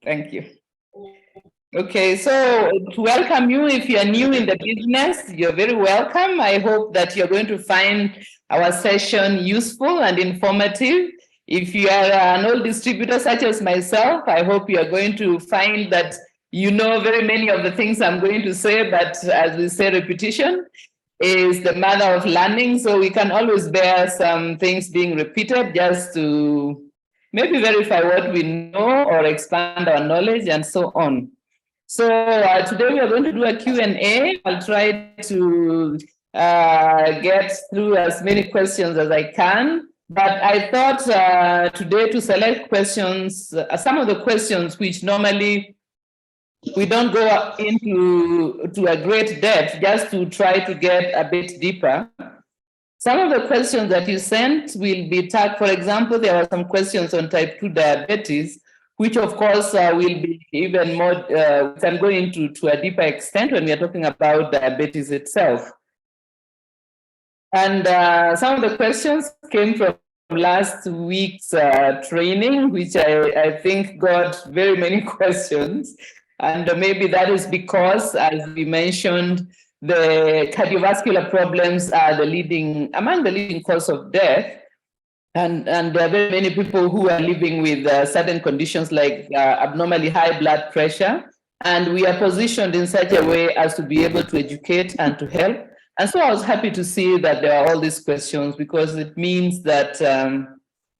Thank you. Okay, so to welcome you, if you are new in the business, you're very welcome. I hope that you're going to find our session useful and informative. If you are an old distributor such as myself, I hope you are going to find that you know very many of the things I'm going to say, but as we say, repetition is the mother of learning. So we can always bear some things being repeated just to maybe verify what we know or expand our knowledge and so on. So today we are going to do a Q&A. I'll try to get through as many questions as I can. But I thought today to select questions, some of the questions which normally we don't go into a great depth, just to try to get a bit deeper. Some of the questions that you sent will be tagged. For example, there were some questions on type 2 diabetes, which of course will be even more, we can go into to a deeper extent when we are talking about diabetes itself. And some of the questions came from last week's training, which I think got very many questions. And maybe that is because, as we mentioned, the cardiovascular problems are among the leading cause of death. And there are very many people who are living with certain conditions like abnormally high blood pressure. And we are positioned in such a way as to be able to educate and to help. And so I was happy to see that there are all these questions, because it means that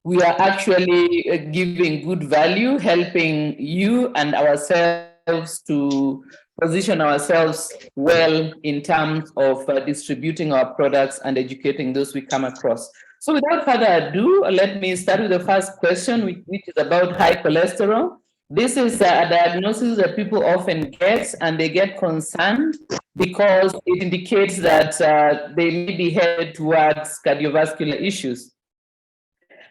we are actually giving good value, helping you and ourselves to position ourselves well in terms of distributing our products and educating those we come across. So without further ado, let me start with the first question, which is about high cholesterol. This is a diagnosis that people often get, and they get concerned because it indicates that they may be headed towards cardiovascular issues.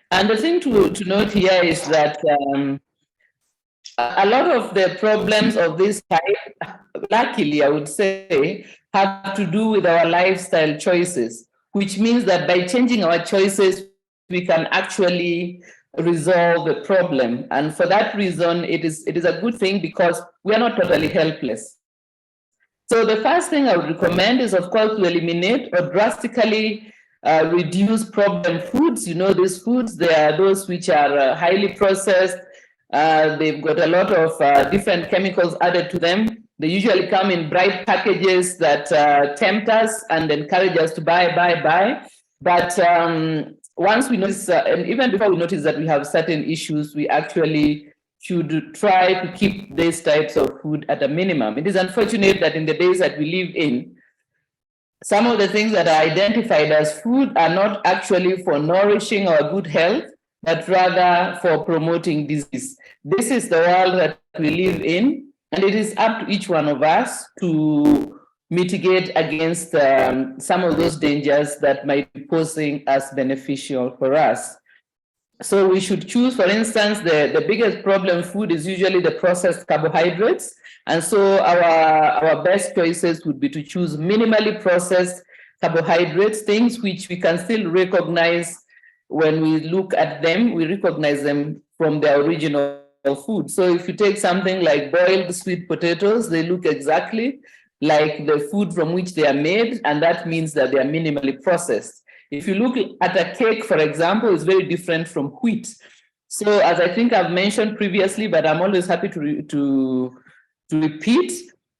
And the thing to note here is that a lot of the problems of this type, luckily, I would say, have to do with our lifestyle choices, which means that by changing our choices, we can actually resolve the problem. And for that reason, it is a good thing, because we are not totally helpless. So the first thing I would recommend is, of course, to eliminate or drastically reduce problem foods. You know, these foods, they are those which are highly processed. They've got a lot of different chemicals added to them. They usually come in bright packages that tempt us and encourage us to buy. But once we notice, and even before we notice that we have certain issues, we actually should try to keep these types of food at a minimum. It is unfortunate that in the days that we live in, some of the things that are identified as food are not actually for nourishing our good health, but rather for promoting disease. This is the world that we live in, and it is up to each one of us to mitigate against some of those dangers that might be posing as beneficial for us. So we should choose, for instance, the biggest problem food is usually the processed carbohydrates. And so our best choices would be to choose minimally processed carbohydrates, things which we can still recognize when we look at them, we recognize them from their original food. So if you take something like boiled sweet potatoes, they look exactly like the food from which they are made, and that means that they are minimally processed. If you look at a cake, for example, it's very different from wheat. So as I think I've mentioned previously, but I'm always happy to repeat,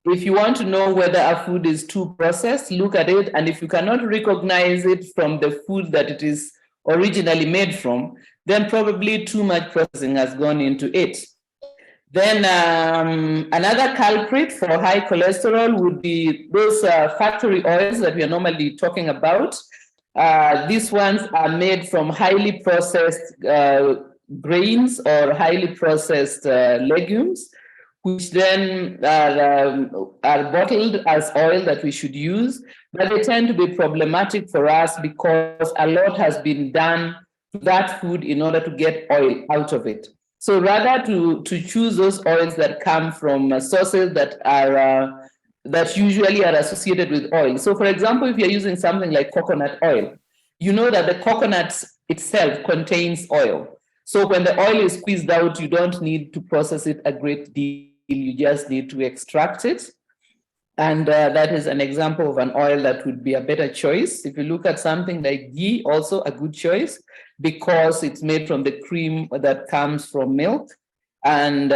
if you want to know whether a food is too processed, look at it. And if you cannot recognize it from the food that it is originally made from, then probably too much processing has gone into it. Then another culprit for high cholesterol would be those factory oils that we are normally talking about. These ones are made from highly processed grains or highly processed legumes, which then are bottled as oil that we should use. But they tend to be problematic for us because a lot has been done to that food in order to get oil out of it. So rather to choose those oils that come from sources that are that usually are associated with oil. So for example, if you're using something like coconut oil, you know that the coconut itself contains oil. So when the oil is squeezed out, you don't need to process it a great deal. You just need to extract it. And that is an example of an oil that would be a better choice. If you look at something like ghee, also a good choice because it's made from the cream that comes from milk. And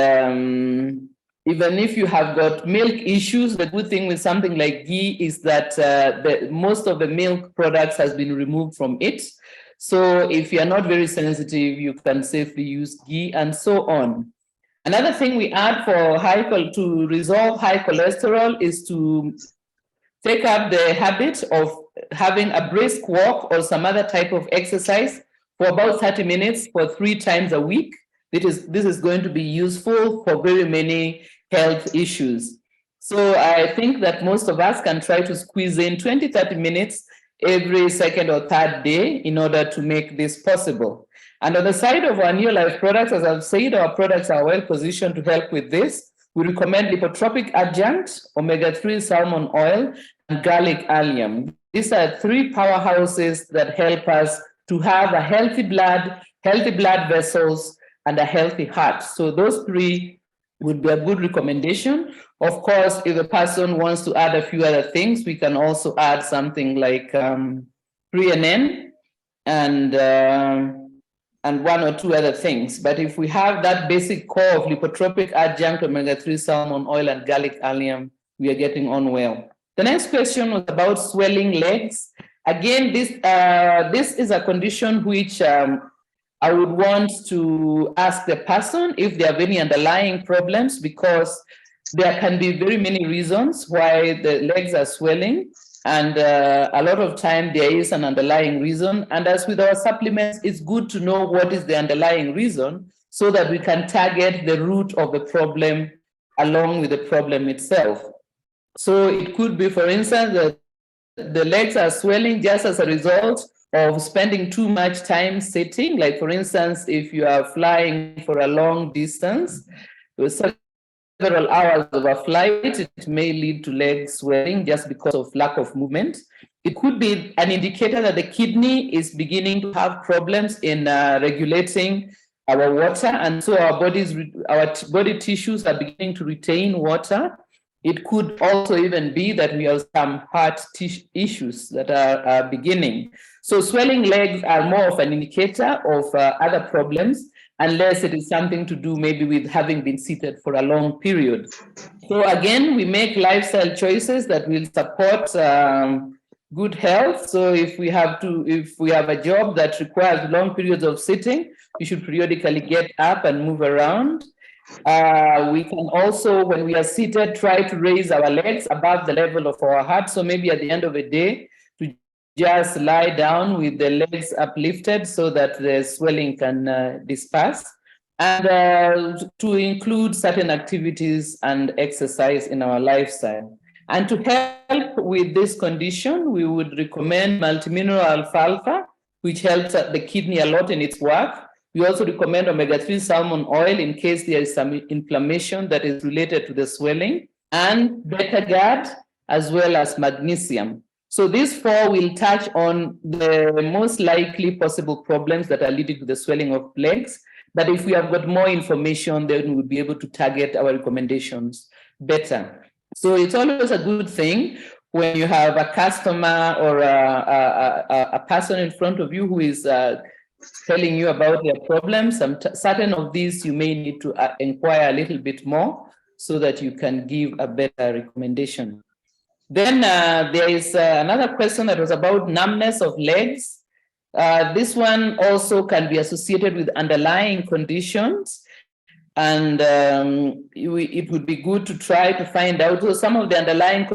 even if you have got milk issues, the good thing with something like ghee is that most of the milk products has been removed from it. So if you're not very sensitive, you can safely use ghee and so on. Another thing we add for to resolve high cholesterol is to take up the habit of having a brisk walk or some other type of exercise for about 30 minutes for 3 times a week. This is going to be useful for very many health issues. So I think that most of us can try to squeeze in 20, 30 minutes every second or third day in order to make this possible. And on the side of our NeoLife products, as I've said, our products are well positioned to help with this. We recommend lipotropic adjunct, omega-3 salmon oil, and garlic allium. These are 3 powerhouses that help us to have a healthy blood vessels, and a healthy heart. So those 3 would be a good recommendation. Of course, if a person wants to add a few other things, we can also add something like pre-NN and 1 or 2 other things. But if we have that basic core of lipotropic adjunct, omega-3 salmon oil, and garlic allium, we are getting on well. The next question was about swelling legs. Again, this is a condition which I would want to ask the person if they have any underlying problems, because there can be very many reasons why the legs are swelling. And a lot of time there is an underlying reason. And as with our supplements, it's good to know what is the underlying reason so that we can target the root of the problem along with the problem itself. So it could be, for instance, that the legs are swelling just as a result of spending too much time sitting. Like, for instance, if you are flying for a long distance, several hours of a flight, it may lead to leg swelling just because of lack of movement. It could be an indicator that the kidney is beginning to have problems in regulating our water, and so our body tissues are beginning to retain water. It could also even be that we have some heart issues that are beginning. So swelling legs are more of an indicator of other problems, unless it is something to do maybe with having been seated for a long period. So again, we make lifestyle choices that will support good health. So if we have a job that requires long periods of sitting, we should periodically get up and move around. We can also, when we are seated, try to raise our legs above the level of our heart. So maybe at the end of the day, to just lie down with the legs uplifted so that the swelling can disperse. And to include certain activities and exercise in our lifestyle. And to help with this condition, we would recommend multimineral alfalfa, which helps the kidney a lot in its work. We also recommend omega-3 salmon oil in case there is some inflammation that is related to the swelling, and beta-GAD, as well as magnesium. So these 4 will touch on the most likely possible problems that are leading to the swelling of legs. But if we have got more information, then we'll be able to target our recommendations better. So it's always a good thing when you have a customer or a person in front of you who is telling you about their problems. Certain of these you may need to inquire a little bit more so that you can give a better recommendation. Then there is another question that was about numbness of legs. This one also can be associated with underlying conditions, and it would be good to try to find out. So some of the underlying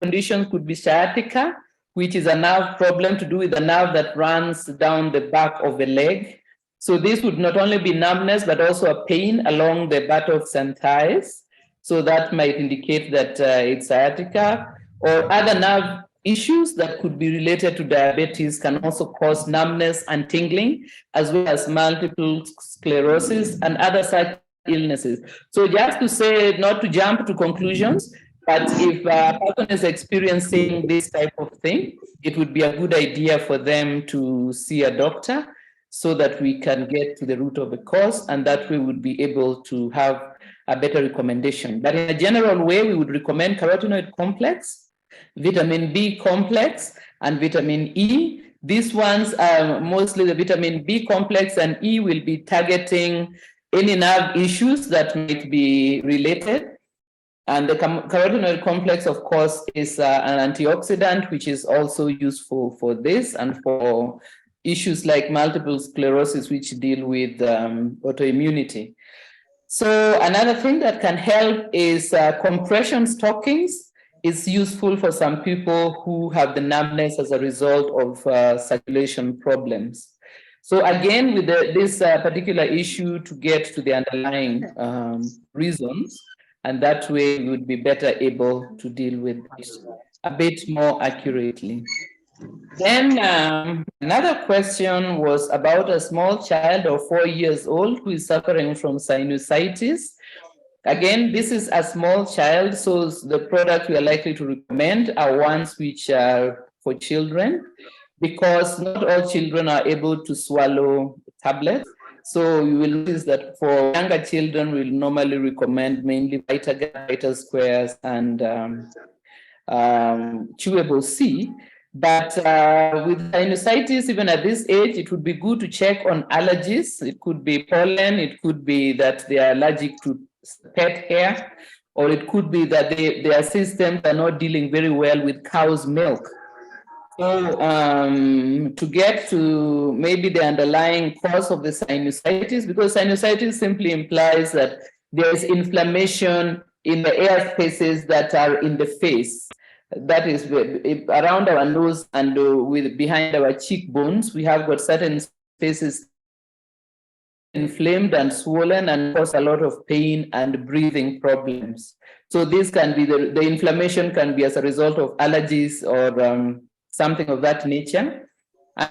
conditions could be sciatica, which is a nerve problem to do with the nerve that runs down the back of the leg. So this would not only be numbness, but also a pain along the buttocks and thighs. So that might indicate that it's sciatica, or other nerve issues that could be related to diabetes can also cause numbness and tingling, as well as multiple sclerosis and other such illnesses. So just to say, not to jump to conclusions, but if a person is experiencing this type of thing, it would be a good idea for them to see a doctor so that we can get to the root of the cause, and that we would be able to have a better recommendation. But in a general way, we would recommend carotenoid complex, vitamin B complex, and vitamin E. These ones are mostly the vitamin B complex, and E will be targeting any nerve issues that might be related. And the carotenoid complex, of course, is an antioxidant, which is also useful for this and for issues like multiple sclerosis, which deal with autoimmunity. So another thing that can help is compression stockings. Is useful for some people who have the numbness as a result of circulation problems. So again, with this particular issue, to get to the underlying reasons, and that way we would be better able to deal with it a bit more accurately. Then another question was about a small child of 4 years old who is suffering from sinusitis. Again, this is a small child, so the products we are likely to recommend are ones which are for children, because not all children are able to swallow tablets. So you will notice that for younger children, we'll normally recommend mainly Vitagat, Vita Squares, and chewable C. But with sinusitis, even at this age, it would be good to check on allergies. It could be pollen, it could be that they are allergic to pet hair, or it could be that their systems are not dealing very well with cow's milk. So to get to maybe the underlying cause of the sinusitis, because sinusitis simply implies that there's inflammation in the air spaces that are in the face. That is around our nose and with behind our cheekbones. We have got certain spaces inflamed and swollen and cause a lot of pain and breathing problems. So this can be the inflammation can be as a result of allergies or something of that nature. And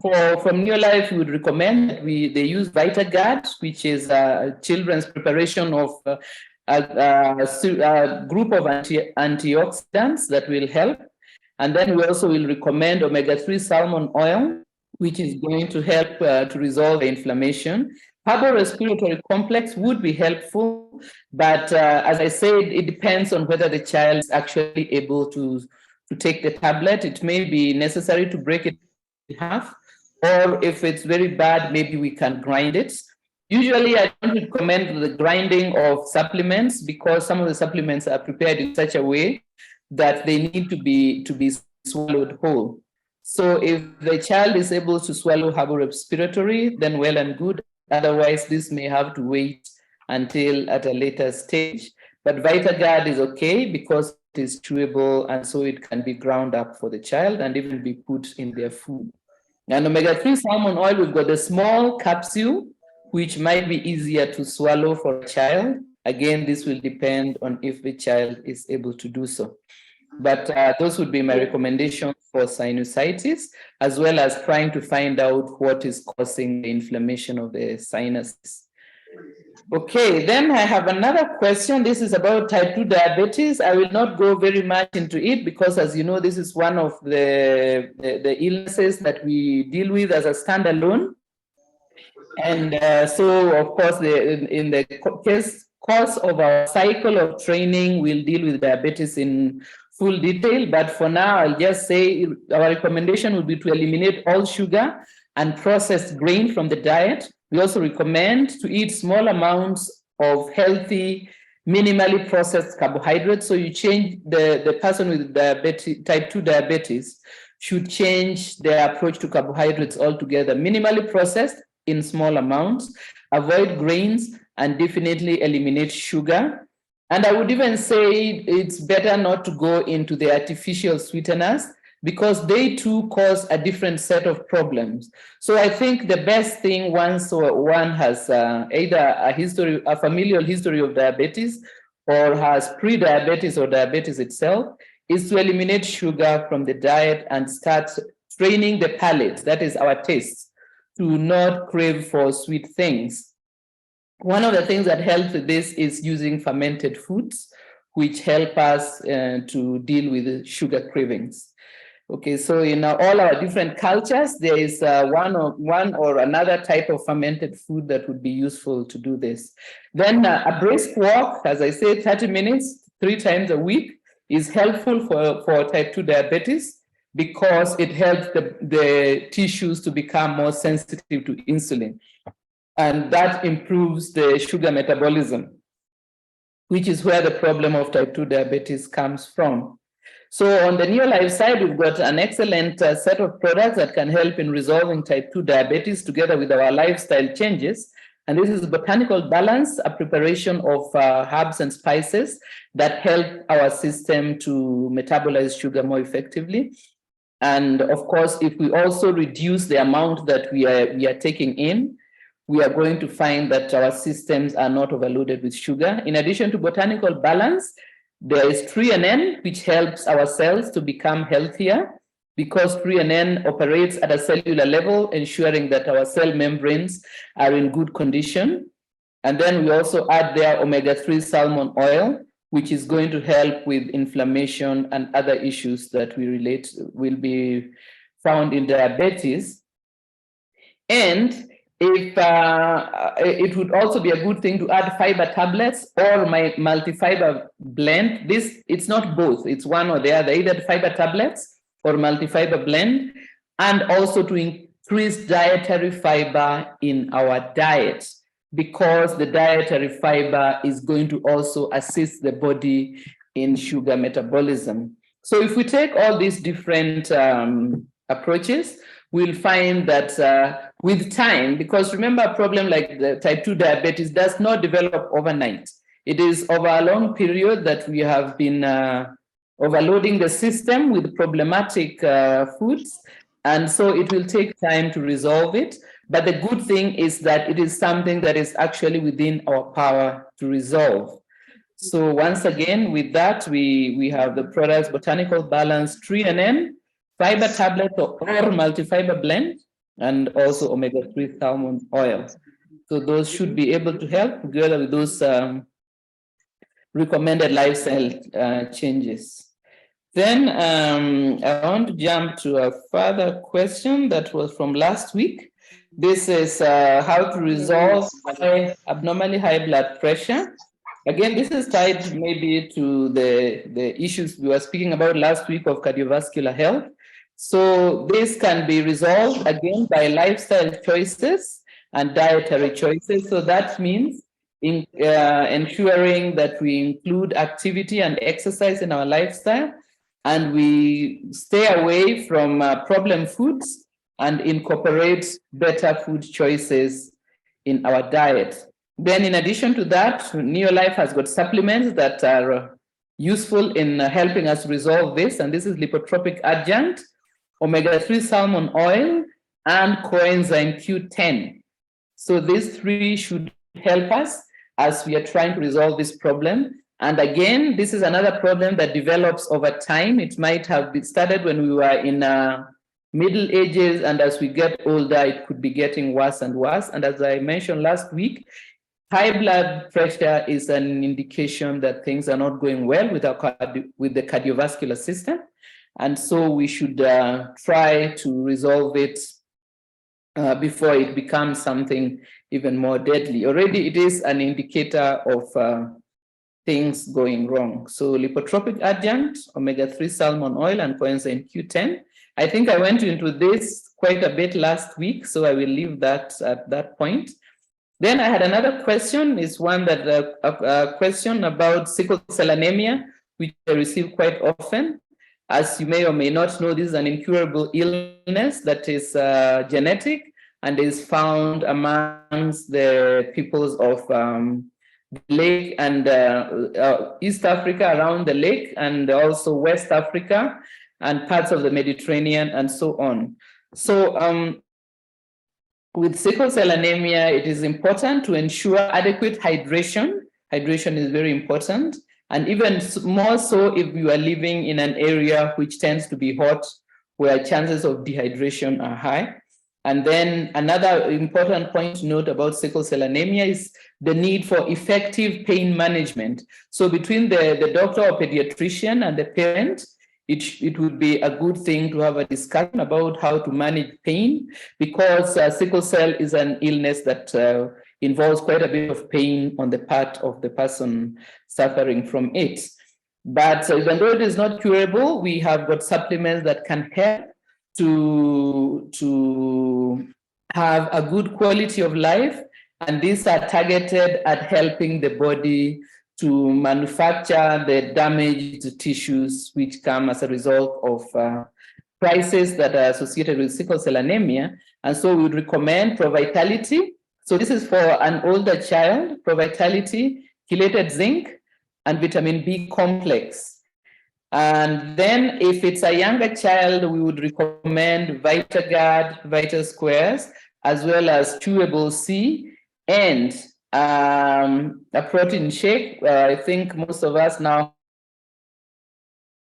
so from NeoLife, we would recommend that they use VitaGuard, which is a children's preparation of a group of antioxidants that will help. And then we also will recommend omega-3 salmon oil, which is going to help to resolve the inflammation. Herbal respiratory complex would be helpful, but as I said, it depends on whether the child is actually able to take the tablet. It may be necessary to break it in half, or if it's very bad, maybe we can grind it. Usually, I don't recommend the grinding of supplements because some of the supplements are prepared in such a way that they need to be swallowed whole. So if the child is able to swallow herbal respiratory, then well and good. Otherwise, this may have to wait until at a later stage. But VitaGuard is okay because it is chewable, and so it can be ground up for the child and even be put in their food. And omega-3 salmon oil, we've got the small capsule, which might be easier to swallow for a child. Again, this will depend on if the child is able to do so. But those would be my recommendations for sinusitis, as well as trying to find out what is causing the inflammation of the sinuses. Okay, then I have another question. This is about type 2 diabetes. I will not go very much into it because, as you know, this is one of the illnesses that we deal with as a standalone. And so, of course, in the course of our cycle of training, we'll deal with diabetes in full detail. But for now, I'll just say our recommendation would be to eliminate all sugar and processed grain from the diet. We also recommend to eat small amounts of healthy, minimally processed carbohydrates. So you change the person with diabetes, type 2 diabetes should change their approach to carbohydrates altogether. Minimally processed in small amounts, avoid grains, and definitely eliminate sugar. And I would even say it's better not to go into the artificial sweeteners because they too cause a different set of problems. So I think the best thing once one has either a familial history of diabetes or has pre-diabetes or diabetes itself is to eliminate sugar from the diet and start training the palate, that is our tastes, to not crave for sweet things. One of the things that helps with this is using fermented foods, which help us to deal with sugar cravings. Okay, so in all our different cultures, there is one or another type of fermented food that would be useful to do this. Then a brisk walk, as I said, 30 minutes, 3 times a week is helpful for type 2 diabetes because it helps the tissues to become more sensitive to insulin. And that improves the sugar metabolism, which is where the problem of type 2 diabetes comes from. So on the NeoLife side, we've got an excellent set of products that can help in resolving type 2 diabetes together with our lifestyle changes. And this is Botanical Balance, a preparation of herbs and spices that help our system to metabolize sugar more effectively. And of course, if we also reduce the amount that we are taking in, we are going to find that our systems are not overloaded with sugar. In addition to Botanical Balance, there is N, which helps our cells to become healthier because N operates at a cellular level, ensuring that our cell membranes are in good condition. And then we also add there omega-3 salmon oil, which is going to help with inflammation and other issues that will be found in diabetes. And if it would also be a good thing to add fiber tablets or my multi-fiber blend. It's not both, it's one or the other, either fiber tablets or multi-fiber blend, and also to increase dietary fiber in our diet, because the dietary fiber is going to also assist the body in sugar metabolism. So if we take all these different approaches, we'll find that with time, because remember, a problem like the type 2 diabetes does not develop overnight. It is over a long period that we have been overloading the system with problematic foods. And so it will take time to resolve it. But the good thing is that it is something that is actually within our power to resolve. So once again, with that, we have the products Botanical Balance, N, fiber tablet or multi-fiber blend, and also omega-3 salmon oil. So those should be able to help together with those recommended lifestyle changes. Then I want to jump to a further question that was from last week. This is how to resolve abnormally high blood pressure. Again, this is tied maybe to the issues we were speaking about last week of cardiovascular health. So this can be resolved again by lifestyle choices and dietary choices. So that means ensuring that we include activity and exercise in our lifestyle, and we stay away from problem foods and incorporate better food choices in our diet. Then in addition to that, NeoLife has got supplements that are useful in helping us resolve this, and this is lipotropic adjunct, omega-3 salmon oil, and coenzyme Q10. So these three should help us as we are trying to resolve this problem. And again, this is another problem that develops over time. It might have been started when we were in middle ages, and as we get older, it could be getting worse and worse. And as I mentioned last week, high blood pressure is an indication that things are not going well with the cardiovascular system. And so we should try to resolve it before it becomes something even more deadly. Already it is an indicator of things going wrong. So lipotropic adjunct, omega-3 salmon oil, and coenzyme Q10. I think I went into this quite a bit last week, so I will leave that at that point. Then I had another question, is one that a question about sickle cell anemia, which I receive quite often. As you may or may not know, this is an incurable illness that is genetic and is found amongst the peoples of the lake and East Africa, around the lake, and also West Africa and parts of the Mediterranean and so on. So with sickle cell anemia, it is important to ensure adequate hydration. Hydration is very important. And even more so if you are living in an area which tends to be hot, where chances of dehydration are high. And then another important point to note about sickle cell anemia is the need for effective pain management. So between the doctor or pediatrician and the parent, it would be a good thing to have a discussion about how to manage pain, because sickle cell is an illness that involves quite a bit of pain on the part of the person suffering from it. But even though it is not curable, we have got supplements that can help to have a good quality of life. And these are targeted at helping the body to manufacture the damaged tissues which come as a result of crises that are associated with sickle cell anemia. And so we would recommend Provitality. So this is for an older child, Provitality, chelated zinc, and vitamin B complex. And then if it's a younger child, we would recommend VitaGuard, VitaSquares, as well as Chewable C, and a protein shake. I think most of us now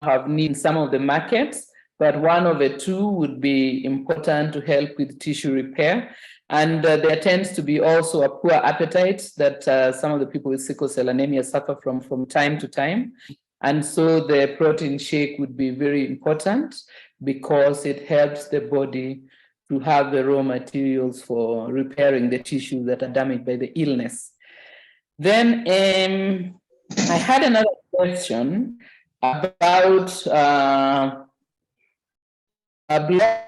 have need in some of the markets, but one of the two would be important to help with tissue repair. And there tends to be also a poor appetite that some of the people with sickle cell anemia suffer from time to time. And so the protein shake would be very important because it helps the body to have the raw materials for repairing the tissues that are damaged by the illness. Then I had another question about blocked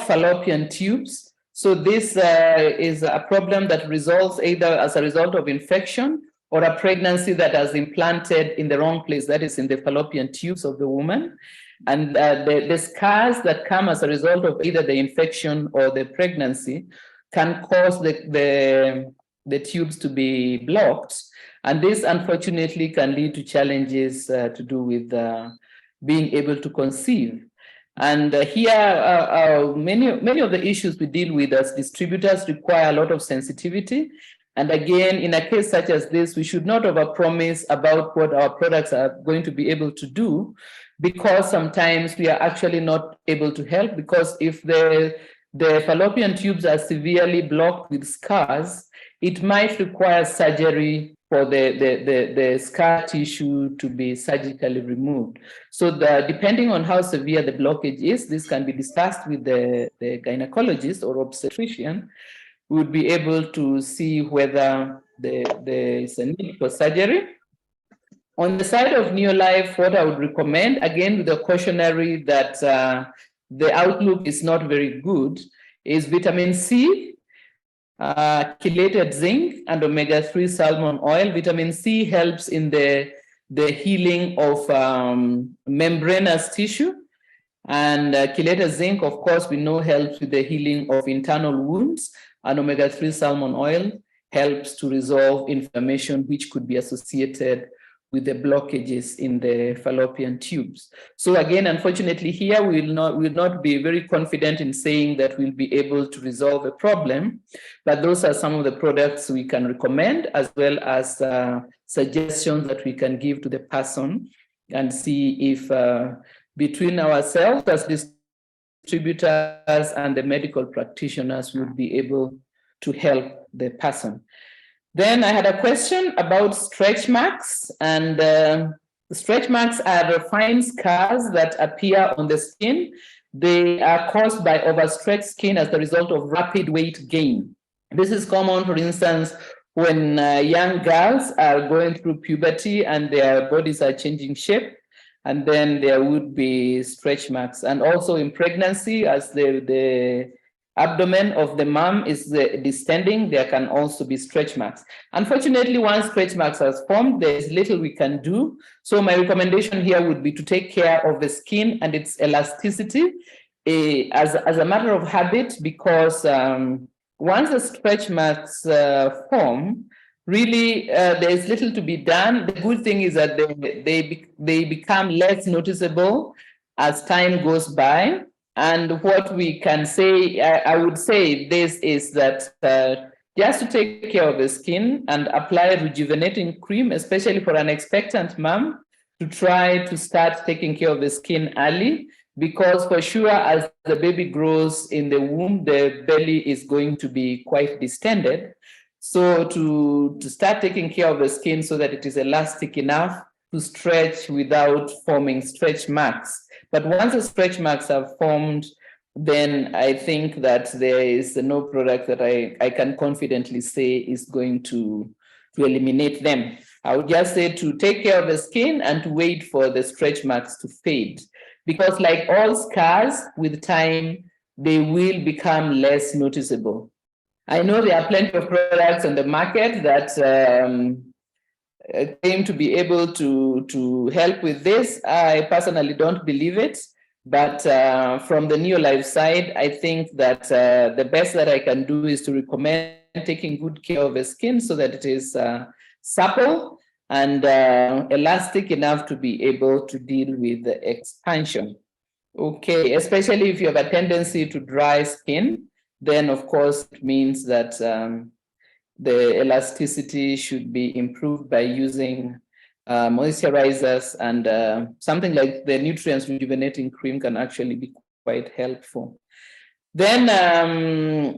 fallopian tubes. So this is a problem that results either as a result of infection or a pregnancy that has implanted in the wrong place, that is in the fallopian tubes of the woman. And the scars that come as a result of either the infection or the pregnancy can cause the tubes to be blocked. And this, unfortunately, can lead to challenges to do with being able to conceive. And here, many of the issues we deal with as distributors require a lot of sensitivity. And again, in a case such as this, we should not overpromise about what our products are going to be able to do, because sometimes we are actually not able to help, because if the fallopian tubes are severely blocked with scars, it might require surgery for the scar tissue to be surgically removed. So depending on how severe the blockage is, this can be discussed with the gynecologist or obstetrician. We would be able to see whether there is a need for surgery. On the side of NeoLife, what I would recommend, again with the cautionary that the outlook is not very good, is vitamin C, chelated zinc, and omega-3 salmon oil. Vitamin C helps in the healing of membranous tissue. And chelated zinc, of course, we know helps with the healing of internal wounds. And omega-3 salmon oil helps to resolve inflammation, which could be associated with the blockages in the fallopian tubes. So again, unfortunately here, we will not be very confident in saying that we'll be able to resolve a problem, but those are some of the products we can recommend, as well as suggestions that we can give to the person and see if between ourselves as distributors and the medical practitioners would be able to help the person. Then I had a question about stretch marks, and stretch marks are fine scars that appear on the skin. They are caused by overstretched skin as the result of rapid weight gain. This is common, for instance, when young girls are going through puberty and their bodies are changing shape, and then there would be stretch marks. And also in pregnancy, as the abdomen of the mom is distending, there can also be stretch marks. Unfortunately, once stretch marks are formed, there is little we can do. So my recommendation here would be to take care of the skin and its elasticity as a matter of habit, because once the stretch marks form, really there is little to be done. The good thing is that they become less noticeable as time goes by. And what we can say, I would say this is that just to take care of the skin and apply rejuvenating cream, especially for an expectant mom, to try to start taking care of the skin early, because for sure, as the baby grows in the womb, the belly is going to be quite distended. So to start taking care of the skin so that it is elastic enough to stretch without forming stretch marks. But once the stretch marks are formed, then I think that there is no product that I can confidently say is going to eliminate them. I would just say to take care of the skin and to wait for the stretch marks to fade. Because like all scars, with time, they will become less noticeable. I know there are plenty of products on the market that claim to be able to help with this. I personally don't believe it. But from the NeoLife side, I think that the best that I can do is to recommend taking good care of the skin so that it is supple and elastic enough to be able to deal with the expansion. Okay, especially if you have a tendency to dry skin, then of course it means that the elasticity should be improved by using moisturizers, and something like the nutrients rejuvenating cream can actually be quite helpful. Then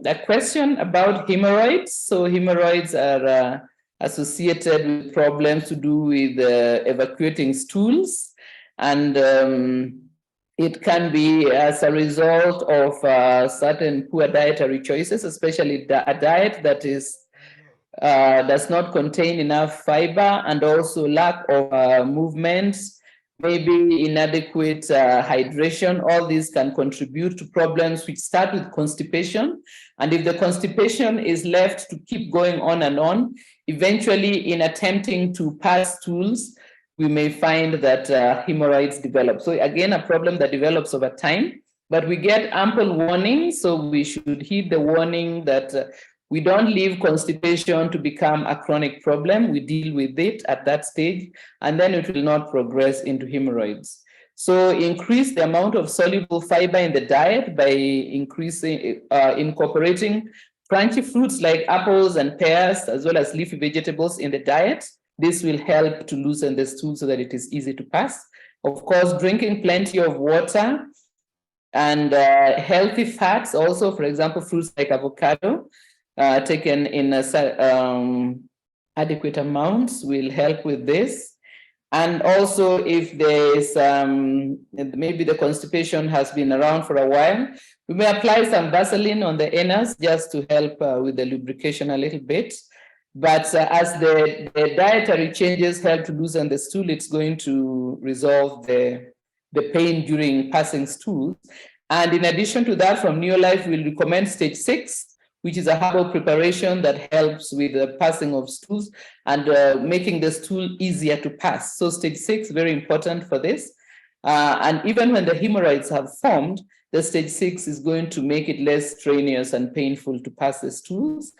a question about hemorrhoids. So hemorrhoids are associated with problems to do with evacuating stools, and it can be as a result of certain poor dietary choices, especially a diet that is does not contain enough fiber, and also lack of movement, maybe inadequate hydration. All these can contribute to problems which start with constipation. And if the constipation is left to keep going on and on, eventually in attempting to pass stools, we may find that hemorrhoids develop. So again, a problem that develops over time, but we get ample warning. So we should heed the warning that we don't leave constipation to become a chronic problem. We deal with it at that stage, and then it will not progress into hemorrhoids. So increase the amount of soluble fiber in the diet by incorporating crunchy fruits like apples and pears, as well as leafy vegetables in the diet. This will help to loosen the stool so that it is easy to pass. Of course, drinking plenty of water and healthy fats also, for example, fruits like avocado, taken in adequate amounts will help with this. And also, if there is maybe the constipation has been around for a while, we may apply some Vaseline on the anus just to help with the lubrication a little bit. But as the dietary changes help to loosen the stool, it's going to resolve the pain during passing stools. And in addition to that, from NeoLife, we'll recommend stage 6, which is a herbal preparation that helps with the passing of stools and making the stool easier to pass. So stage 6, very important for this. And even when the hemorrhoids have formed, the stage 6 is going to make it less strenuous and painful to pass the stools.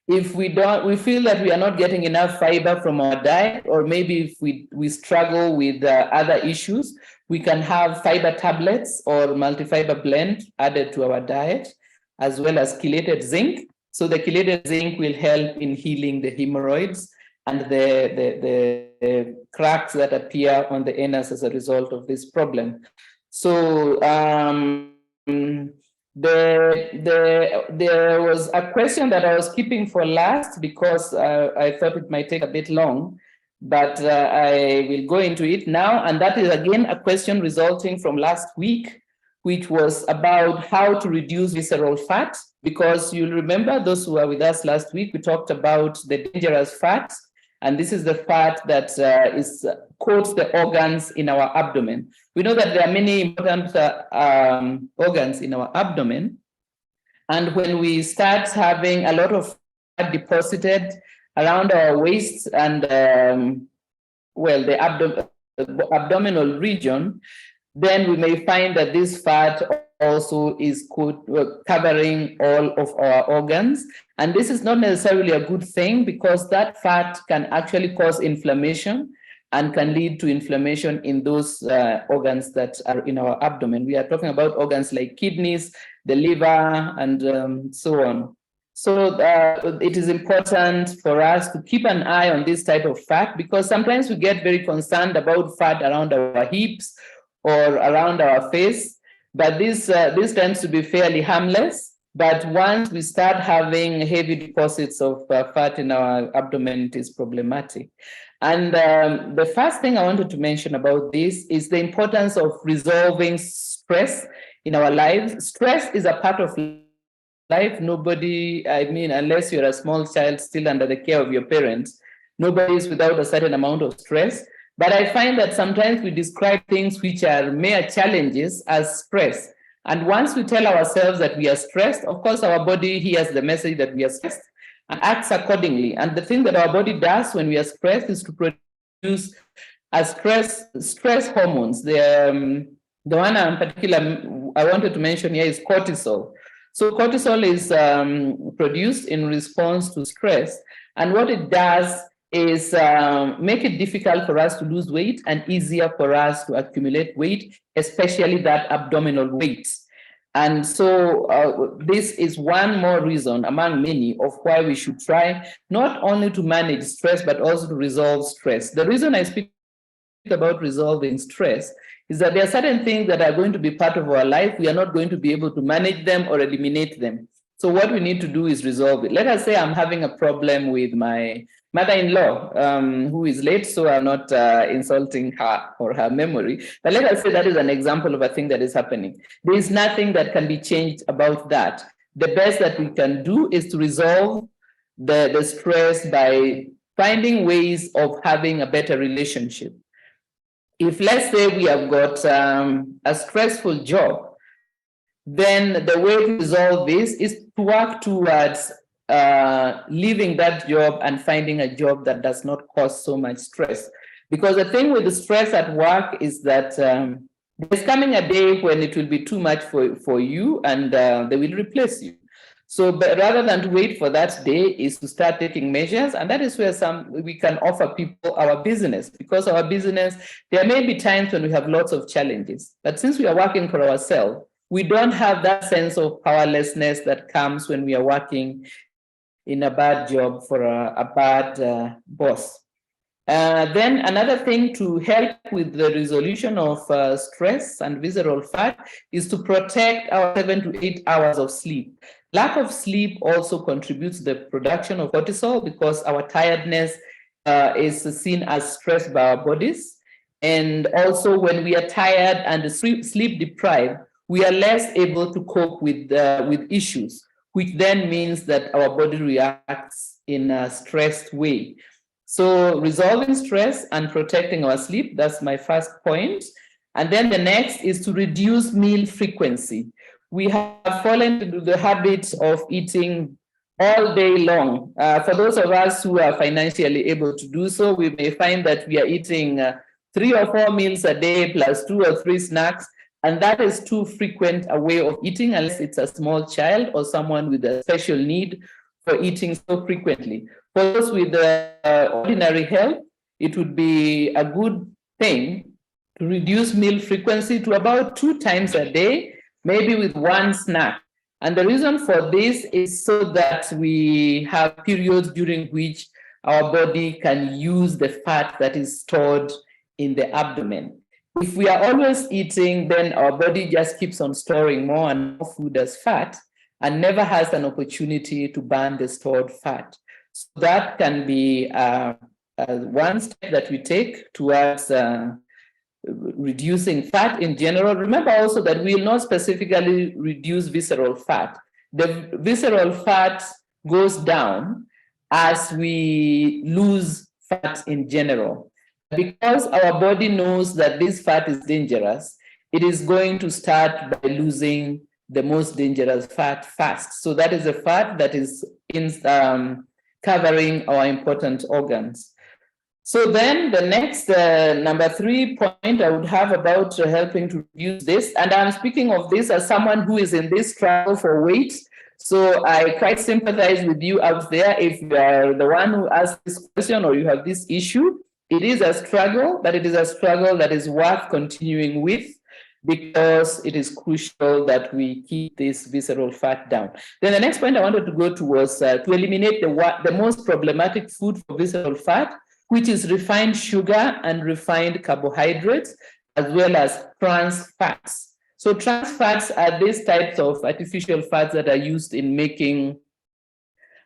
If we feel that we are not getting enough fiber from our diet, or maybe if we struggle with other issues, we can have fiber tablets or multifiber blend added to our diet, as well as chelated zinc. So the chelated zinc will help in healing the hemorrhoids and the cracks that appear on the anus as a result of this problem. So there was a question that I was keeping for last because I thought it might take a bit long, but I will go into it now. And that is again a question resulting from last week, which was about how to reduce visceral fat. Because you'll remember, those who were with us last week, we talked about the dangerous fat. And this is the fat that coats the organs in our abdomen. We know that there are many important organs in our abdomen. And when we start having a lot of fat deposited around our waist and, the abdominal region, then we may find that this fat also is covering all of our organs. And this is not necessarily a good thing, because that fat can actually cause inflammation and can lead to inflammation in those organs that are in our abdomen. We are talking about organs like kidneys, the liver, and so on. So it is important for us to keep an eye on this type of fat, because sometimes we get very concerned about fat around our hips or around our face, but this tends to be fairly harmless. But once we start having heavy deposits of fat in our abdomen, it is problematic. And the first thing I wanted to mention about this is the importance of resolving stress in our lives. Stress is a part of life. Nobody, I mean, unless you're a small child still under the care of your parents, nobody is without a certain amount of stress. But I find that sometimes we describe things which are mere challenges as stress. And once we tell ourselves that we are stressed, of course, our body hears the message that we are stressed and acts accordingly. And the thing that our body does when we are stressed is to produce a stress hormones. The one in particular I wanted to mention here is cortisol. So cortisol is produced in response to stress. And what it does is make it difficult for us to lose weight and easier for us to accumulate weight, especially that abdominal weight. And so this is one more reason among many of why we should try not only to manage stress, but also to resolve stress. The reason I speak about resolving stress is that there are certain things that are going to be part of our life. We are not going to be able to manage them or eliminate them. So what we need to do is resolve it. Let us say I'm having a problem with my mother-in-law, who is late, so I'm not insulting her or her memory. But let us say that is an example of a thing that is happening. There is nothing that can be changed about that. The best that we can do is to resolve the stress by finding ways of having a better relationship. If, let's say, we have got a stressful job, then the way to resolve this is to work towards leaving that job and finding a job that does not cause so much stress. Because the thing with the stress at work is that there's coming a day when it will be too much for you and they will replace you. So but rather than to wait for that day is to start taking measures. And that is where we can offer people our business, because our business, there may be times when we have lots of challenges, but since we are working for ourselves, we don't have that sense of powerlessness that comes when we are working in a bad job for a bad boss. Then another thing to help with the resolution of stress and visceral fat is to protect our 7 to 8 hours of sleep. Lack of sleep also contributes to the production of cortisol because our tiredness is seen as stress by our bodies. And also when we are tired and sleep deprived, we are less able to cope with issues, which then means that our body reacts in a stressed way. So resolving stress and protecting our sleep, that's my first point. And then the next is to reduce meal frequency. We have fallen into the habit of eating all day long. For those of us who are financially able to do so, we may find that we are eating 3 or 4 meals a day plus 2 or 3 snacks. And that is too frequent a way of eating, unless it's a small child or someone with a special need for eating so frequently. For those with ordinary health, it would be a good thing to reduce meal frequency to about 2 times a day, maybe with 1 snack. And the reason for this is so that we have periods during which our body can use the fat that is stored in the abdomen. If we are always eating, then our body just keeps on storing more and more food as fat and never has an opportunity to burn the stored fat. So that can be one step that we take towards reducing fat in general. Remember also that we will not specifically reduce visceral fat. The visceral fat goes down as we lose fat in general. Because our body knows that this fat is dangerous, it is going to start by losing the most dangerous fat fast. So that is a fat that is covering our important organs. So then the next number 3 point I would have about helping to reduce this, and I'm speaking of this as someone who is in this struggle for weight. So I quite sympathize with you out there if you are the one who asked this question or you have this issue. It is a struggle, but it is a struggle that is worth continuing with because it is crucial that we keep this visceral fat down. Then the next point I wanted to go to was to eliminate the most problematic food for visceral fat, which is refined sugar and refined carbohydrates, as well as trans fats. So trans fats are these types of artificial fats that are used in making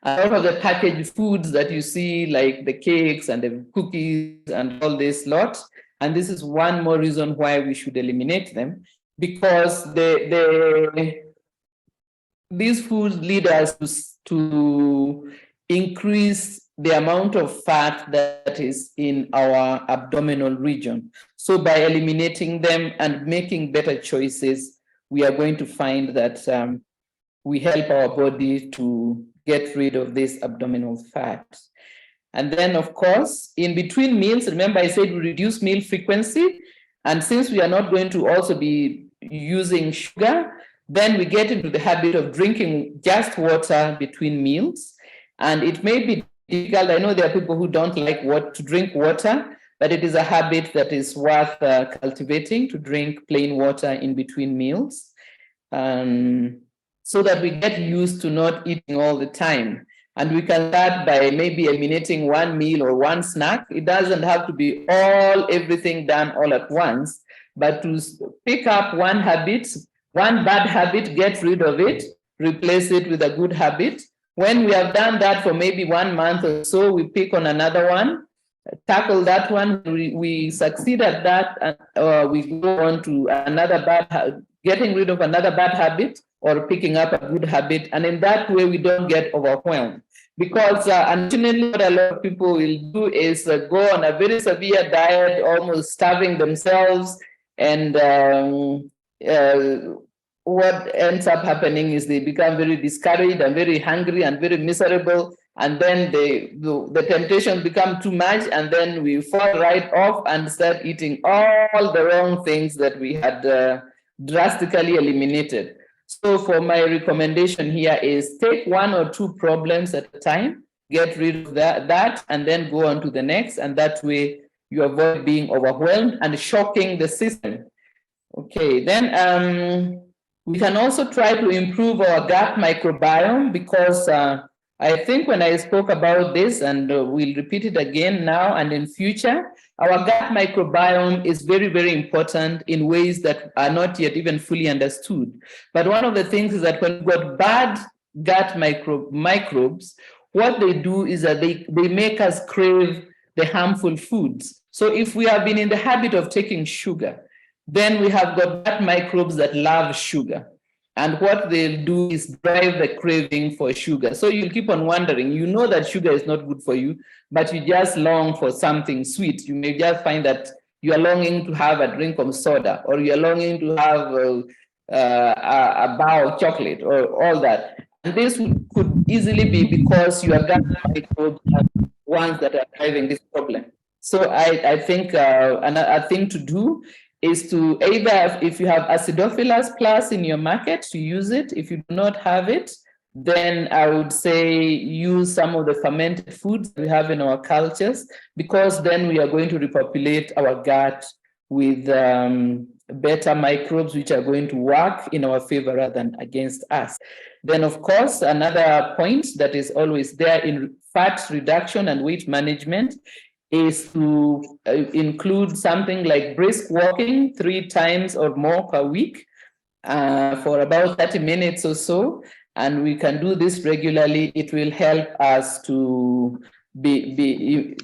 a lot of the packaged foods that you see, like the cakes and the cookies and all this lot. And this is one more reason why we should eliminate them, because these foods lead us to increase the amount of fat that is in our abdominal region. So by eliminating them and making better choices, we are going to find that we help our body to get rid of this abdominal fat. And then, of course, in between meals, remember I said we reduce meal frequency. And since we are not going to also be using sugar, then we get into the habit of drinking just water between meals. And it may be difficult. I know there are people who don't like to drink water, but it is a habit that is worth cultivating, to drink plain water in between meals, so that we get used to not eating all the time. And we can start by maybe eliminating one meal or one snack. It doesn't have to be everything done all at once, but to pick up one habit, one bad habit, get rid of it, replace it with a good habit. When we have done that for maybe 1 month or so, we pick on another one, tackle that one. We succeed at that, and we go on to another getting rid of another bad habit or picking up a good habit. And in that way, we don't get overwhelmed. Because unfortunately, what a lot of people will do is go on a very severe diet, almost starving themselves. And what ends up happening is they become very discouraged and very hungry and very miserable. And then the temptation become too much, and then we fall right off and start eating all the wrong things that we had drastically eliminated. So for my recommendation here is take 1 or 2 problems at a time, get rid of that, and then go on to the next. And that way you avoid being overwhelmed and shocking the system. Okay, then we can also try to improve our gut microbiome, because I think when I spoke about this, and we'll repeat it again now and in future, our gut microbiome is very, very important in ways that are not yet even fully understood. But one of the things is that when we've got bad gut microbes, what they do is that they make us crave the harmful foods. So if we have been in the habit of taking sugar, then we have got gut microbes that love sugar. And what they'll do is drive the craving for sugar. So you'll keep on wondering, you know that sugar is not good for you, but you just long for something sweet. You may just find that you are longing to have a drink of soda, or you're longing to have a bar of chocolate, or all that. And this could easily be because your gut microbes are ones that are driving this problem. So I think a thing to do is to either, if you have Acidophilus plus in your market, to use it. If you do not have it, then I would say use some of the fermented foods we have in our cultures, because then we are going to repopulate our gut with better microbes, which are going to work in our favor rather than against us. Then, of course, another point that is always there in fat reduction and weight management is to include something like brisk walking 3 times or more per week for about 30 minutes or so. And we can do this regularly. It will help us to it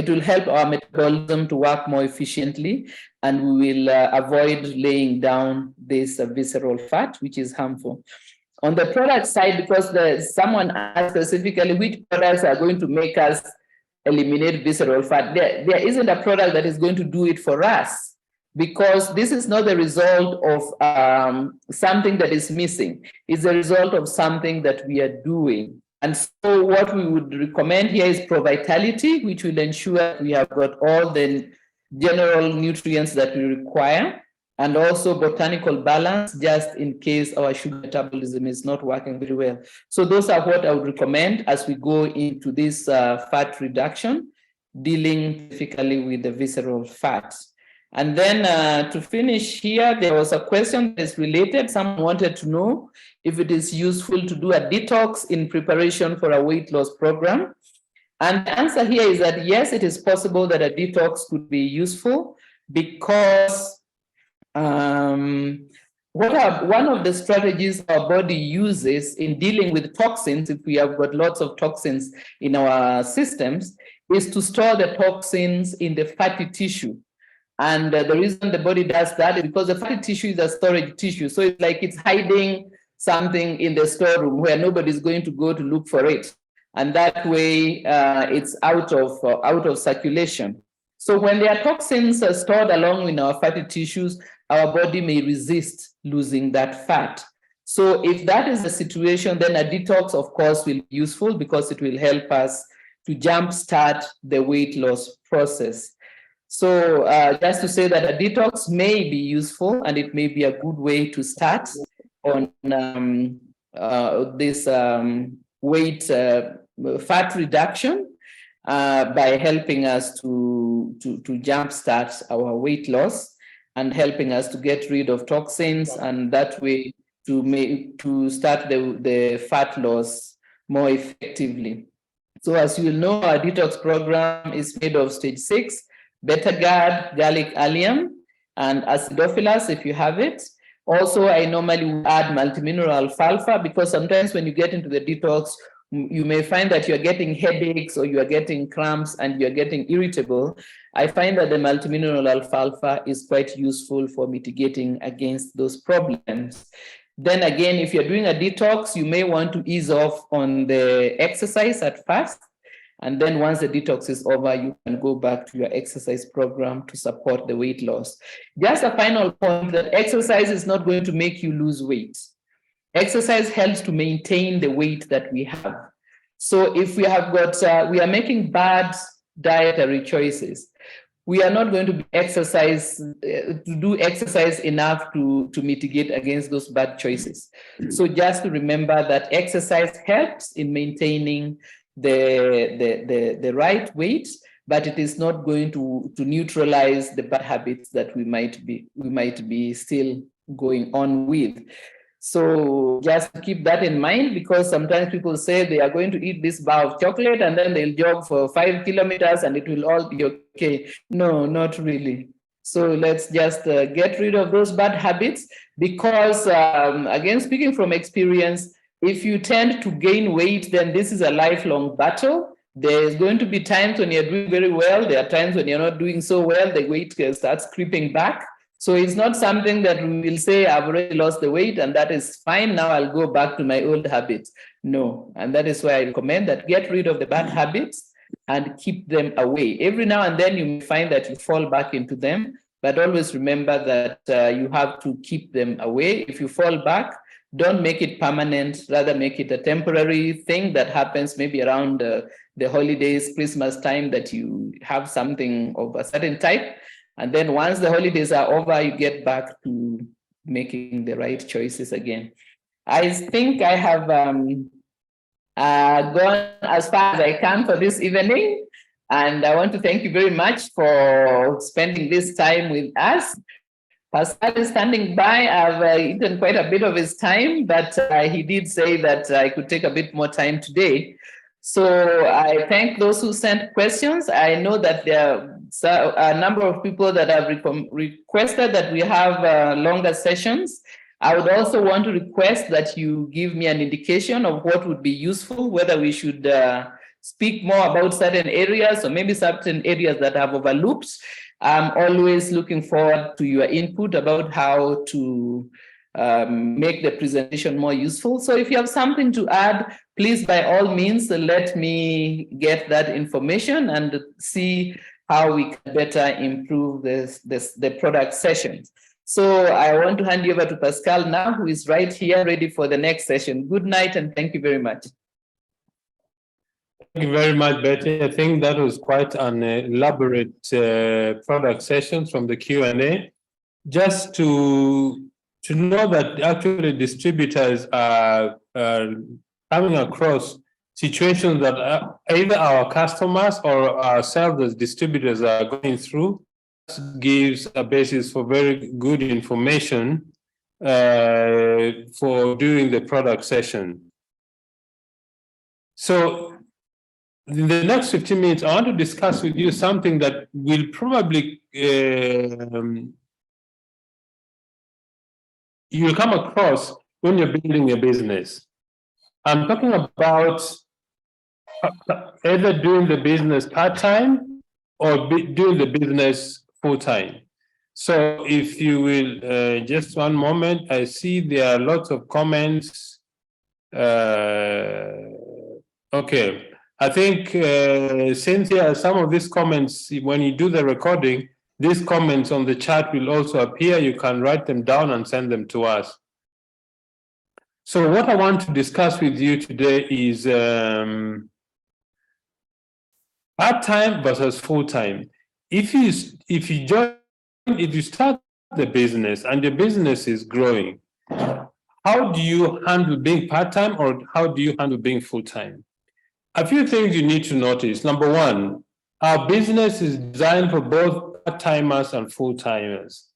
will help our metabolism to work more efficiently, and we will avoid laying down this visceral fat, which is harmful. On the product side, because someone asked specifically which products are going to make us eliminate visceral fat, there isn't a product that is going to do it for us, because this is not the result of something that is missing. It's the result of something that we are doing. And so what we would recommend here is Pro-Vitality, which will ensure we have got all the general nutrients that we require, and also botanical balance, just in case our sugar metabolism is not working very well. So those are what I would recommend as we go into this fat reduction, dealing specifically with the visceral fats. And then to finish here, there was a question that is related. Someone wanted to know if it is useful to do a detox in preparation for a weight loss program. And the answer here is that yes, it is possible that a detox could be useful, because One of the strategies our body uses in dealing with toxins, if we have got lots of toxins in our systems, is to store the toxins in the fatty tissue. And the reason the body does that is because the fatty tissue is a storage tissue. So it's like it's hiding something in the storeroom where nobody's going to go to look for it. And that way it's out of circulation. So when there are toxins stored along in our fatty tissues, our body may resist losing that fat. So if that is the situation, then a detox, of course, will be useful because it will help us to jumpstart the weight loss process. So just to say that a detox may be useful and it may be a good way to start on this weight fat reduction by helping us to jumpstart our weight loss and helping us to get rid of toxins, and that way to start the fat loss more effectively. So as you will know, our detox program is made of stage 6, beta-GAD, garlic allium, and acidophilus if you have it. Also, I normally add multimineral alfalfa because sometimes when you get into the detox, you may find that you're getting headaches or you're getting cramps and you're getting irritable. I find that the multimineral alfalfa is quite useful for mitigating against those problems. Then again, if you're doing a detox, you may want to ease off on the exercise at first. And then once the detox is over, you can go back to your exercise program to support the weight loss. Just a final point that exercise is not going to make you lose weight. Exercise helps to maintain the weight that we have. So if we have got, we are making bad dietary choices, we are not going to do exercise enough to mitigate against those bad choices. So just to remember that exercise helps in maintaining the right weight, but it is not going to neutralize the bad habits that we might be still going on with. So just keep that in mind, because sometimes people say they are going to eat this bar of chocolate and then they'll jog for 5 kilometers and it will all be okay. No, not really. So let's just get rid of those bad habits, because again, speaking from experience, if you tend to gain weight, then this is a lifelong battle. There's going to be times when you're doing very well. There are times when you're not doing so well. The weight starts creeping back. So it's not something that we will say, I've already lost the weight and that is fine. Now I'll go back to my old habits. No. And that is why I recommend that get rid of the bad habits and keep them away. Every now and then you may find that you fall back into them, but always remember that you have to keep them away. If you fall back, don't make it permanent, rather make it a temporary thing that happens maybe around the holidays, Christmas time, that you have something of a certain type. And then once the holidays are over, you get back to making the right choices again. I think I have gone as far as I can for this evening. And I want to thank you very much for spending this time with us. Pascal is standing by. I've eaten quite a bit of his time, but he did say that I could take a bit more time today. So I thank those who sent questions. I know that there are a number of people that have requested that we have longer sessions. I would also want to request that you give me an indication of what would be useful, whether we should speak more about certain areas or maybe certain areas that I've overlooked. I'm always looking forward to your input about how to make the presentation more useful. So if you have something to add, please, by all means, let me get that information and see how we can better improve the product sessions. So I want to hand you over to Pascal now, who is right here ready for the next session. Good night and thank you very much. Thank you very much, Betty. I think that was quite an elaborate product session from the Q&A. Just to know that actually distributors are coming across situations that either our customers or ourselves as distributors are going through, gives a basis for very good information for doing the product session. So in the next 15 minutes, I want to discuss with you something that will probably you'll come across when you're building a business. I'm talking about either doing the business part-time or doing the business full-time. So if you will, just one moment, I see there are lots of comments. Okay, I think Cynthia, some of these comments, when you do the recording, these comments on the chat will also appear. You can write them down and send them to us. So what I want to discuss with you today is part-time versus full-time. If you start the business and the business is growing, how do you handle being part-time or how do you handle being full-time? A few things you need to notice. Number one, our business is designed for both part-timers and full-timers.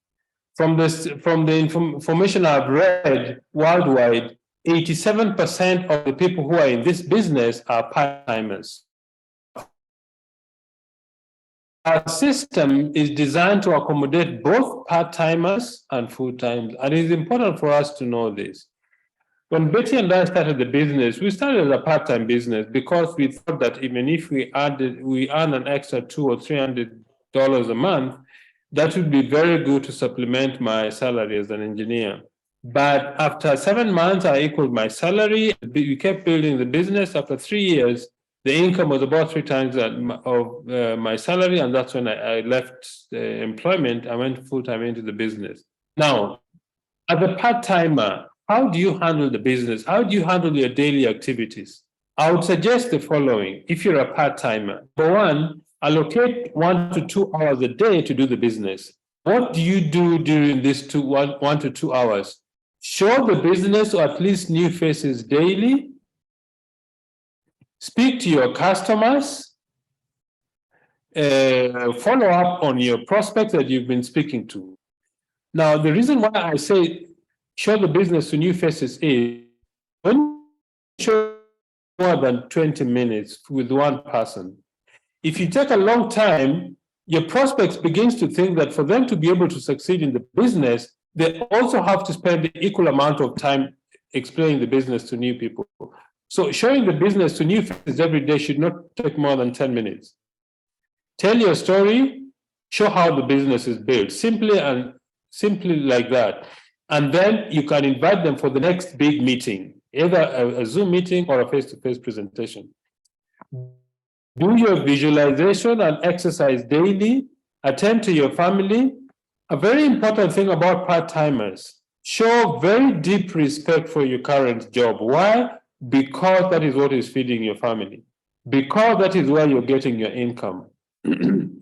From the information I've read worldwide, 87% of the people who are in this business are part-timers. Our system is designed to accommodate both part-timers and full-timers, and it is important for us to know this. When Betty and I started the business, we started a part-time business because we thought that even if we earn an extra $200 or $300 a month, that would be very good to supplement my salary as an engineer. But after 7 months, I equaled my salary. We kept building the business. After 3 years, the income was about 3 times that of my salary, and that's when I left employment. I went full-time into the business. Now, as a part-timer, how do you handle the business? How do you handle your daily activities? I would suggest the following if you're a part-timer. Number one, allocate 1 to 2 hours a day to do the business. What do you do during these 1 to 2 hours? Show the business or at least new faces daily. Speak to your customers. Follow up on your prospects that you've been speaking to. Now, the reason why I say show the business to new faces is when you show more than 20 minutes with one person, if you take a long time, your prospects begins to think that for them to be able to succeed in the business, they also have to spend the equal amount of time explaining the business to new people. So showing the business to new faces every day should not take more than 10 minutes. Tell your story, show how the business is built, simply like that. And then you can invite them for the next big meeting, either a Zoom meeting or a face-to-face presentation. Do your visualization and exercise daily. Attend to your family. A very important thing about part-timers, show very deep respect for your current job. Why? Because that is what is feeding your family. Because that is where you're getting your income. And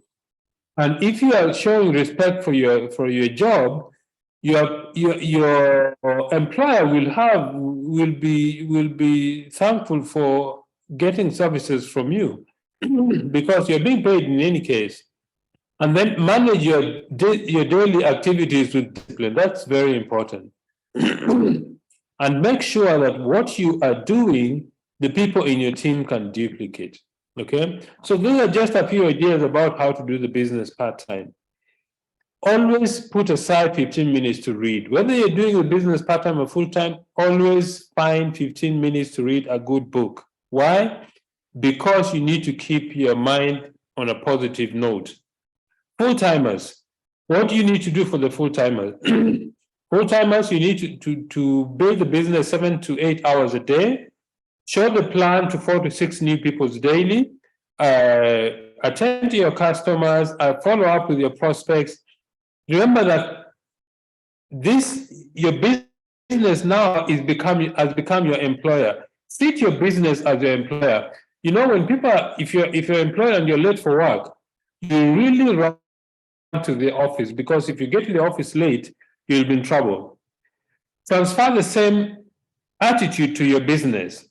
if you are showing respect for your job, your employer will be thankful for getting services from you because you're being paid in any case. And then manage your daily activities with discipline. That's very important. And make sure that what you are doing, the people in your team can duplicate. Okay? So these are just a few ideas about how to do the business part-time. Always put aside 15 minutes to read. Whether you're doing the business part-time or full-time, always find 15 minutes to read a good book. Why? Because you need to keep your mind on a positive note. Full-timers, what do you need to do for the full-timers? Full-timers, you need to build the business 7 to 8 hours a day, show the plan to 4 to 6 new people daily, attend to your customers, follow up with your prospects. Remember that your business now has become your employer. Treat your business as your employer. You know, when people, if you're employed and you're late for work, you really run to the office, because if you get to the office late, you'll be in trouble. Transfer the same attitude to your business.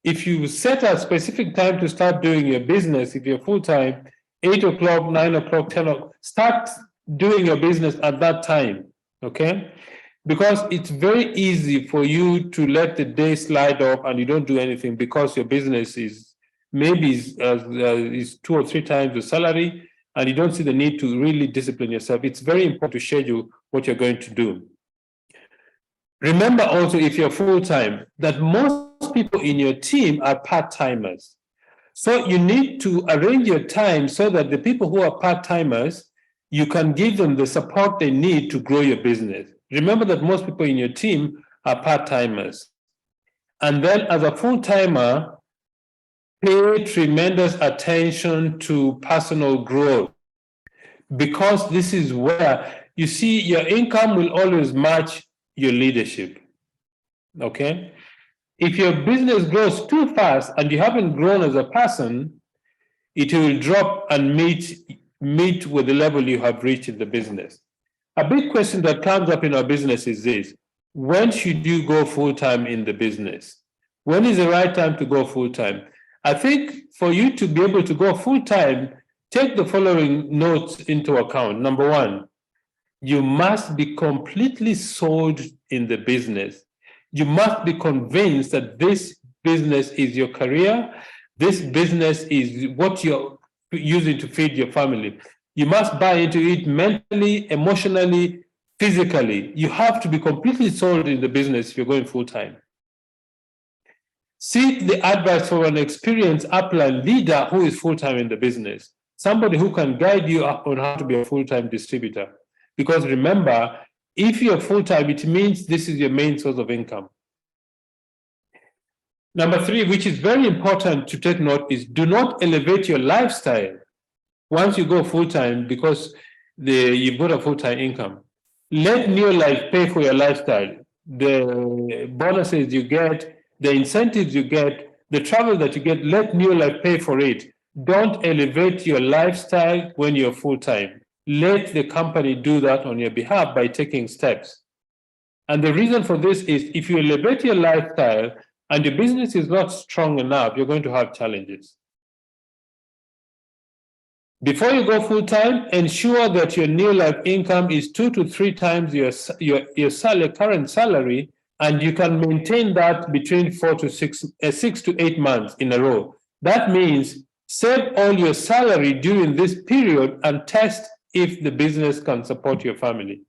If you set a specific time to start doing your business, if you're full-time, 8 o'clock, 9 o'clock, 10 o'clock, start doing your business at that time, okay? Because it's very easy for you to let the day slide off and you don't do anything because your business is maybe is 2 or 3 times the salary, and you don't see the need to really discipline yourself. It's very important to schedule what you're going to do. Remember also, if you're full-time, that most people in your team are part-timers. So you need to arrange your time so that the people who are part-timers, you can give them the support they need to grow your business. Remember that most people in your team are part-timers. And then as a full-timer, pay tremendous attention to personal growth, because this is where you see your income will always match your leadership. Okay? If your business grows too fast and you haven't grown as a person, it will drop and meet with the level you have reached in the business. A big question that comes up in our business is this: when should you go full time in the business? When is the right time to go full time? I think for you to be able to go full time, take the following notes into account. Number one, you must be completely sold in the business. You must be convinced that this business is your career. This business is what you're using to feed your family. You must buy into it mentally, emotionally, physically. You have to be completely sold in the business if you're going full time. Seek the advice from an experienced upline leader who is full time in the business, somebody who can guide you on how to be a full time distributor. Because remember, if you're full time, it means this is your main source of income. Number three, which is very important to take note, is do not elevate your lifestyle once you go full time because you've got a full time income. Let NeoLife pay for your lifestyle. The bonuses you get, the incentives you get, the travel that you get, let NeoLife pay for it. Don't elevate your lifestyle when you're full time. Let the company do that on your behalf by taking steps. And the reason for this is if you elevate your lifestyle and your business is not strong enough, you're going to have challenges. Before you go full time, ensure that your NeoLife income is 2 to 3 times your current salary, and you can maintain that between 6 to 8 months in a row. That means save all your salary during this period and test if the business can support your family.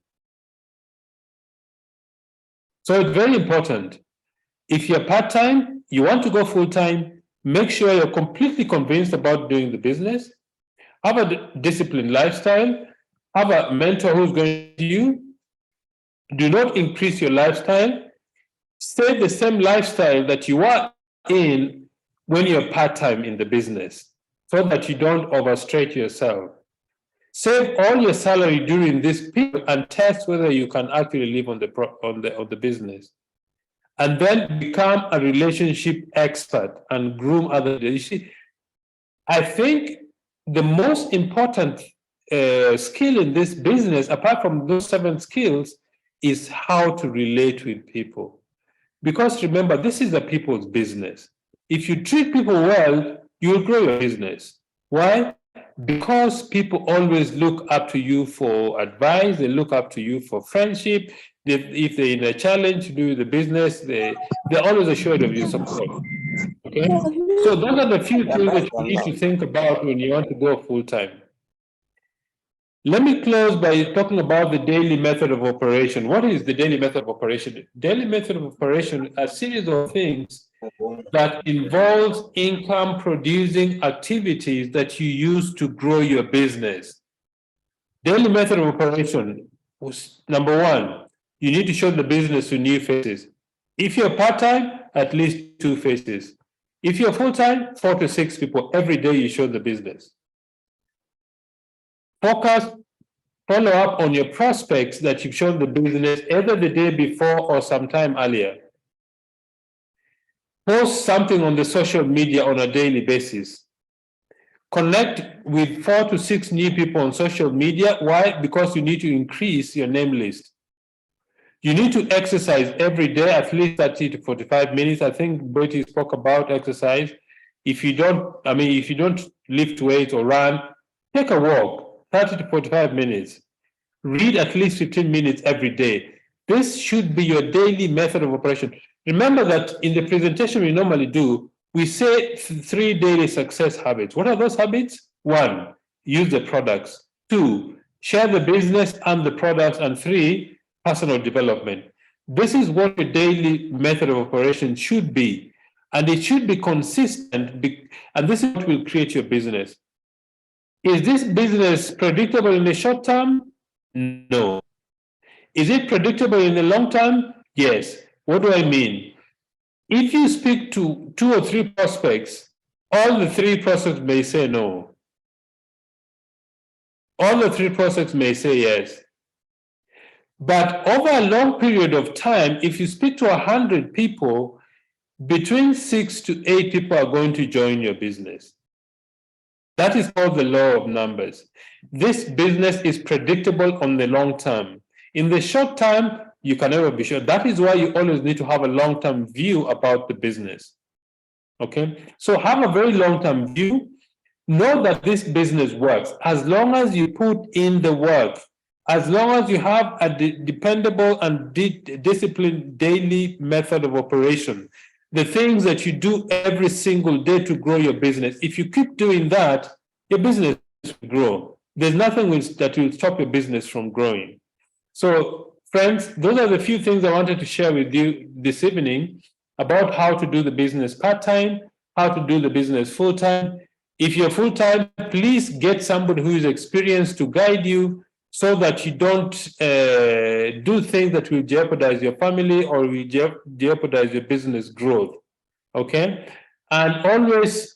So it's very important. If you're part-time, you want to go full-time, make sure you're completely convinced about doing the business, have a disciplined lifestyle, have a mentor who's going to you, do not increase your lifestyle, stay the same lifestyle that you are in when you're part-time in the business so that you don't overstretch yourself. Save all your salary during this period and test whether you can actually live on the business. And then become a relationship expert and groom others. You see, I think the most important skill in this business, apart from those 7 skills, is how to relate with people. Because remember, this is a people's business. If you treat people well, you will grow your business. Why? Because people always look up to you for advice, they look up to you for friendship. If they're in a challenge to do the business, they're always assured of your support. Okay? So those are the few things that you need to think about when you want to go full time. Let me close by talking about the daily method of operation. What is the daily method of operation? Daily method of operation is a series of things that involves income producing activities that you use to grow your business. Daily method of operation was number one, you need to show the business to new faces. If you're part-time, at least 2 faces. If you're full-time, 4 to 6 people. Every day you show the business. Focus, follow up on your prospects that you've shown the business either the day before or sometime earlier. Post something on the social media on a daily basis. Connect with 4 to 6 new people on social media. Why? Because you need to increase your name list. You need to exercise every day, at least 30 to 45 minutes. I think Betty spoke about exercise. If you don't lift weights or run, take a walk, 30 to 45 minutes. Read at least 15 minutes every day. This should be your daily method of operation. Remember that in the presentation we normally do, we say 3 daily success habits. What are those habits? 1, use the products. 2, share the business and the products. And 3, personal development. This is what your daily method of operation should be. And it should be consistent. And this is what will create your business. Is this business predictable in the short term? No. Is it predictable in the long term? Yes. What do I mean? If you speak to 2 or 3 prospects, all the 3 prospects may say no. All the 3 prospects may say yes. But over a long period of time, if you speak to 100 people, between 6 to 8 people are going to join your business. That is called the law of numbers. This business is predictable on the long term. In the short term, you can never be sure. That is why you always need to have a long-term view about the business. Okay? So have a very long-term view. Know that this business works. As long as you put in the work, as long as you have a dependable and disciplined daily method of operation, the things that you do every single day to grow your business, if you keep doing that, your business will grow. There's nothing that will stop your business from growing. So, friends, those are the few things I wanted to share with you this evening about how to do the business part-time, how to do the business full-time. If you're full-time, please get somebody who is experienced to guide you so that you don't do things that will jeopardize your family or will jeopardize your business growth. Okay? And always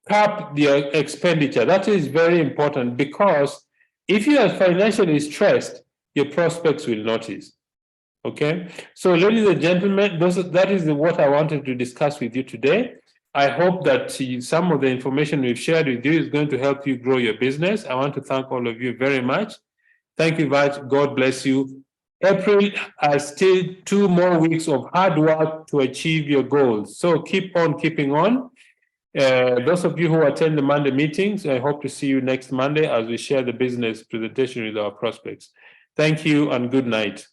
cap your expenditure. That is very important because if you are financially stressed, your prospects will notice. Okay? So, ladies and gentlemen, that is what I wanted to discuss with you today. I hope that some of the information we've shared with you is going to help you grow your business. I want to thank all of you very much. Thank you, Vaj. God bless you. April has still 2 more weeks of hard work to achieve your goals. So keep on keeping on. Those of you who attend the Monday meetings, I hope to see you next Monday as we share the business presentation with our prospects. Thank you and good night.